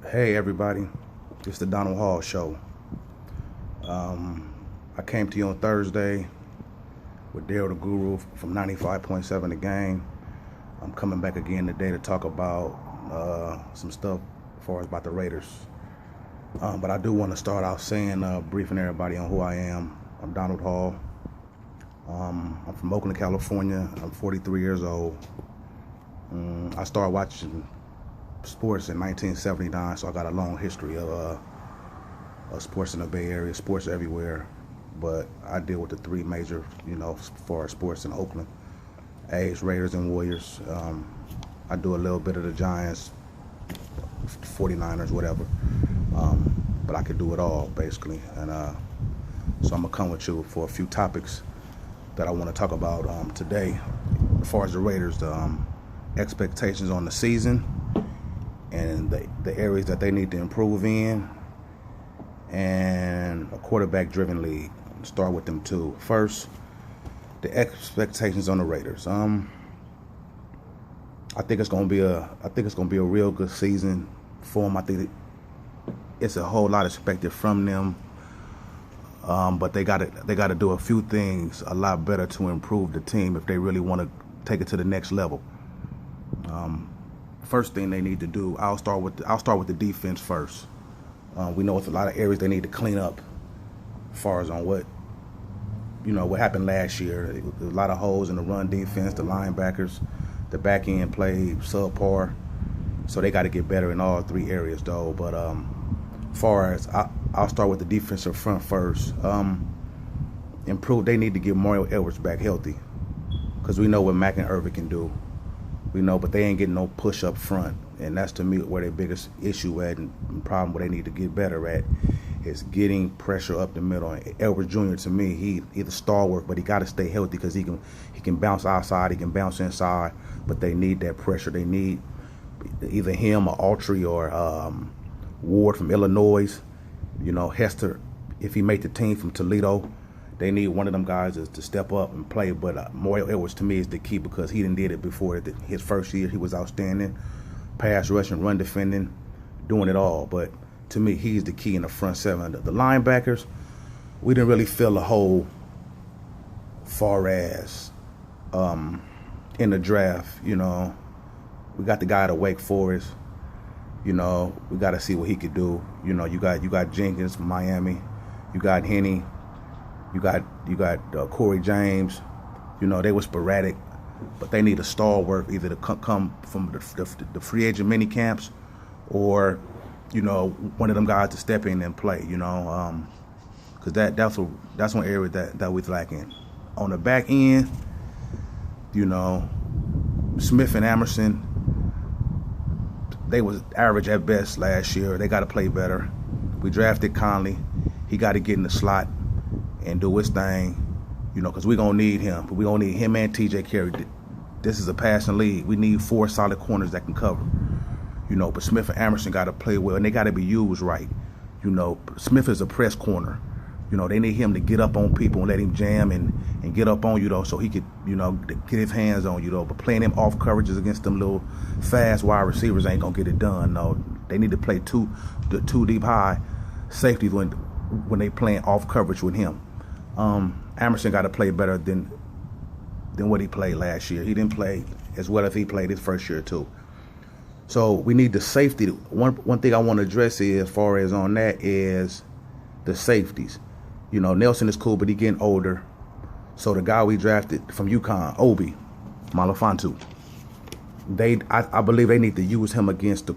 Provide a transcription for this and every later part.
Hey everybody, it's the Donald Hall Show. I came to you on Thursday with Daryl the Guru from 95.7 The Game. I'm coming back again today to talk about some stuff as far as about the Raiders. But I do want to start off saying, briefing everybody on who I am. I'm Donald Hall. I'm from Oakland, California. I'm 43 years old. I started watching sports in 1979, so I got a long history of sports in the Bay Area, sports everywhere. But I deal with the three major, as far as sports in Oakland: A's, Raiders, and Warriors. I do a little bit of the Giants, 49ers, whatever. But I could do it all, basically. And so I'm going to come with you for a few topics that I want to talk about today. As far as the Raiders, the expectations on the season, and the areas that they need to improve in, and a quarterback-driven league. Start with them two. First, the expectations on the Raiders. I think it's gonna be a real good season for them. I think it's a whole lot expected from them, but they gotta do a few things a lot better to improve the team if they really want to take it to the next level. First thing they need to do, I'll start with the defense first. We know it's a lot of areas they need to clean up as far as on what happened last year. A lot of holes in the run defense, the linebackers, the back end played subpar, so they got to get better in all three areas though. But as far as I'll start with the defensive front first. Improve. They need to get Mario Edwards back healthy, because we know what Mack and Irvin can do. We know, but they ain't getting no push up front, and that's to me where their biggest issue at, and problem where they need to get better at is getting pressure up the middle. And Edwards Jr. to me, he's a stalwart, but he got to stay healthy, because he can bounce outside, he can bounce inside, but they need that pressure. They need either him or Autry or Ward from Illinois. Hester, if he made the team from Toledo. They need one of them guys to step up and play. But Mario Edwards, to me, is the key, because he done did it before. His first year, he was outstanding. Pass rushing, run defending, doing it all. But to me, he's the key in the front seven. The linebackers, we didn't really fill the hole far as in the draft. We got the guy at Wake Forest. We got to see what he could do. You got Jenkins from Miami. You got Henney. You got Corey James. They were sporadic, but they need a stalwart either to come from the free agent mini camps, or one of them guys to step in and play. Because that's one area that we're lacking. On the back end, Smith and Emerson, they was average at best last year. They got to play better. We drafted Conley. He got to get in the slot and do his thing, because we're going to need him. We're going to need him and TJ Carey. This is a passing league. We need four solid corners that can cover. But Smith and Emerson got to play well, and they got to be used right. Smith is a press corner. They need him to get up on people and let him jam and get up on you, though, so he could, get his hands on you, though. But playing him off coverages against them little fast wide receivers ain't going to get it done. No, they need to play two deep high safeties when they playing off coverage with him. Emerson got to play better than what he played last year. He didn't play as well as he played his first year too. So we need the safety. One thing I want to address is, as far as on that, is the safeties. Nelson is cool, but he getting older. So the guy we drafted from UConn, Obi Malafontu, I believe they need to use him against the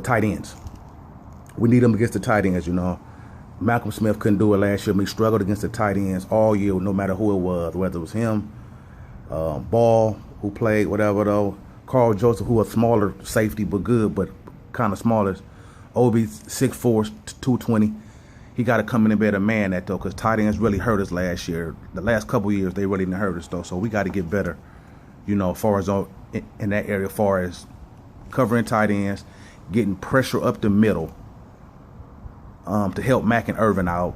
tight ends. We need him against the tight ends. Malcolm Smith couldn't do it last year. He struggled against the tight ends all year, no matter who it was, whether it was him, Ball, who played, whatever, though. Carl Joseph, who was smaller safety, but good, but kind of smaller. Obi, 6'4", 220. He got to come in and be a man that, though, because tight ends really hurt us last year. The last couple of years, they really didn't hurt us, though. So we got to get better, as far as in that area, as far as covering tight ends, getting pressure up the middle, to help Mack and Irvin out,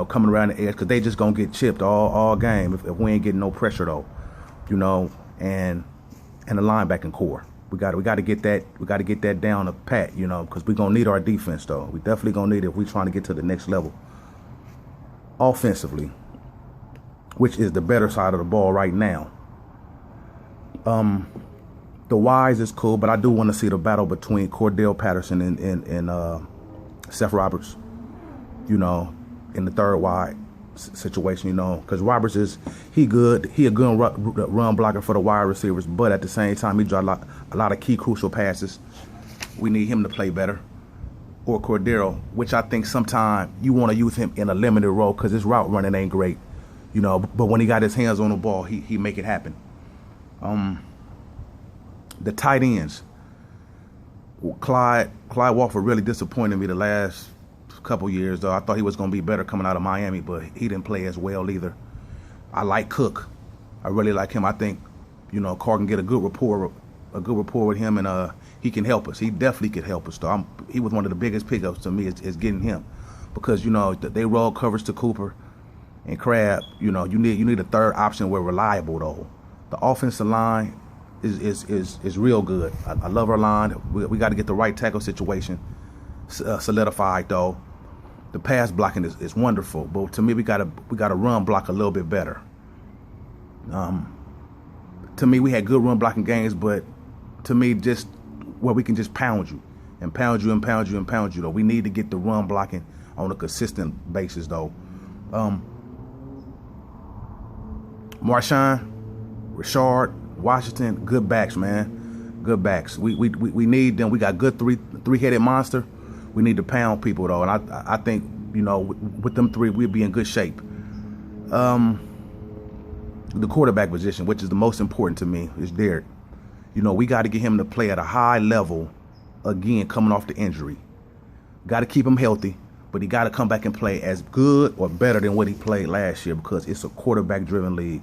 coming around the edge, because they just going to get chipped all game if we ain't getting no pressure, though, and the linebacking core. We got to get that down to pat, you know, because we're gonna need our defense though. We definitely gonna need it if we're trying to get to the next level offensively, which is the better side of the ball right now. The Wise is cool, but I do want to see the battle between Cordell Patterson and Seth Roberts, you know, in the third wide situation, you know, because Roberts he a good run blocker for the wide receivers, but at the same time he draws a lot of key crucial passes. We need him to play better, or Cordero, which I think sometimes you want to use him in a limited role because his route running ain't great, you know, but when he got his hands on the ball, he make it happen. The tight ends, Clyde Walford really disappointed me the last couple years, though. I thought he was going to be better coming out of Miami, but he didn't play as well either. I like Cook. I really like him. I think, you know, Carr can get a good rapport with him, and he can help us. He definitely could help us, though. He was one of the biggest pickups to me is getting him, because, you know, they roll coverage to Cooper and Crab. You know, you need a third option. We're reliable, though. The offensive line is real good. I love our line. We got to get the right tackle situation solidified, though. The pass blocking is wonderful, but to me we gotta run block a little bit better. To me, we had good run blocking games, but to me, just where we can just pound you and pound you and pound you and pound you, though. We need to get the run blocking on a consistent basis, though. Marshawn, Rashard, Washington, good backs, man. Good backs. We need them. We got good three-headed monster. We need to pound people, though, and I think, you know, with them three, we'll be in good shape. The quarterback position, which is the most important to me, is Derek. You know, we got to get him to play at a high level again, coming off the injury. Got to keep him healthy, but he got to come back and play as good or better than what he played last year, because it's a quarterback-driven league.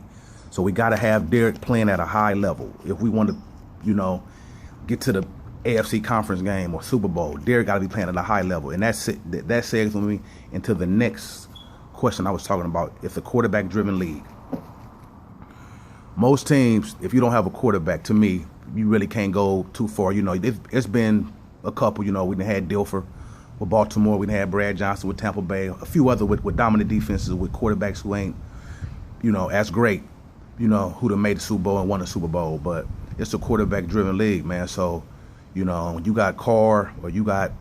So we got to have Derek playing at a high level if we want to, you know, get to the AFC conference game or Super Bowl. Derek got to be playing at a high level, and that segues me into the next question I was talking about. It's a quarterback-driven league. Most teams, if you don't have a quarterback, to me, you really can't go too far. You know, it's been a couple. You know, we done had Dilfer with Baltimore. We done had Brad Johnson with Tampa Bay. A few other with dominant defenses with quarterbacks who ain't, you know, as great. You know, who done made the Super Bowl and won the Super Bowl. But it's a quarterback-driven league, man. So, you know, you got Carr or you got,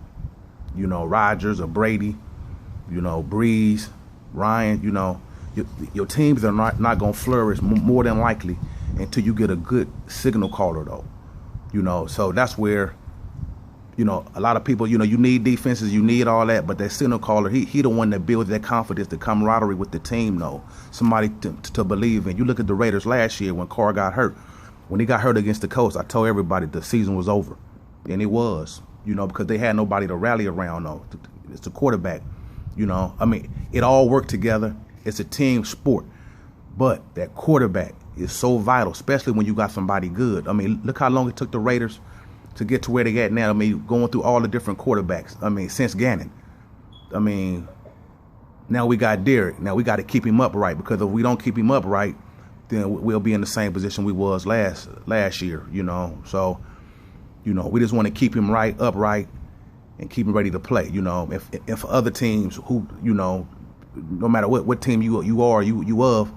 you know, Rodgers or Brady, you know, Breeze, Ryan, you know, your teams are not going to flourish more than likely until you get a good signal caller, though. You know, so that's where, you know, a lot of people, you know, you need defenses, you need all that, but that signal caller, he the one that builds that confidence, the camaraderie with the team, though. Somebody to believe in. You look at the Raiders last year when Carr got hurt. When he got hurt against the Colts, I told everybody the season was over. And it was, you know, because they had nobody to rally around, though. It's a quarterback, you know. I mean, it all worked together. It's a team sport. But that quarterback is so vital, especially when you got somebody good. I mean, look how long it took the Raiders to get to where they at now. I mean, going through all the different quarterbacks. I mean, since Gannon. I mean, now we got Derek. Now we got to keep him upright, because if we don't keep him upright, then we'll be in the same position we was last year, you know. So, you know, we just want to keep him upright, and keep him ready to play. You know, if other teams who, you know, no matter what team you of,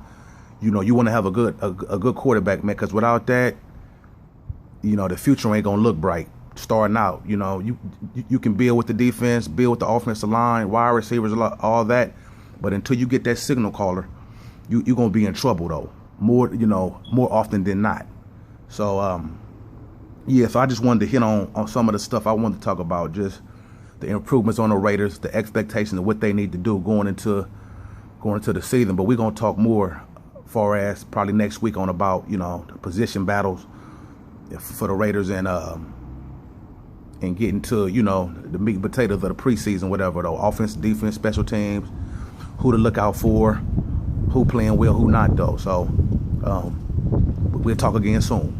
you know, you want to have a good quarterback, man, because without that, you know, the future ain't gonna look bright starting out. You know, you can build with the defense, build with the offensive line, wide receivers, all that, but until you get that signal caller, you're gonna be in trouble, though. More often than not. So yeah, so I just wanted to hit on some of the stuff I wanted to talk about, just the improvements on the Raiders, the expectations of what they need to do going into the season. But we're gonna talk more far as probably next week on about, you know, the position battles for the Raiders, and getting to, you know, the meat and potatoes of the preseason, whatever, though. Offense, defense, special teams, who to look out for, who playing well, who not, though. So we'll talk again soon.